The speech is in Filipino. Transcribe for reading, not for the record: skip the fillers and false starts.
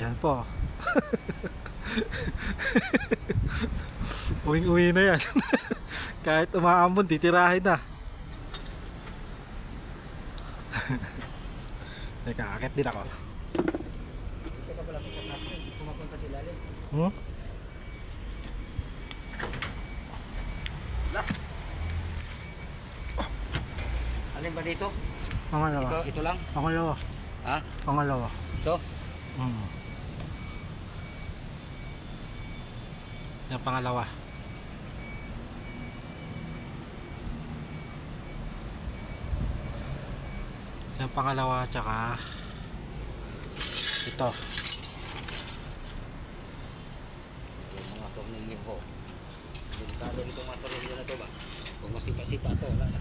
Yan po. Uwing-uwi na yan. Kahit umaambon, titirahin na. Teka, akit din ako. Teka pala sa plastic, pumapunta sila lalim. Hmm? Last. Alin ba dito? Pangalawa. Ito lang? Pangalawa. Ha? Pangalawa. Ito? Hmm. Yung pangalawa. Yung pangalawa, tsaka ito. Yung mga tornilyo ko. Delikado itong mga tornilyo na ito ba? Kung masipa-sipa ito, wala na.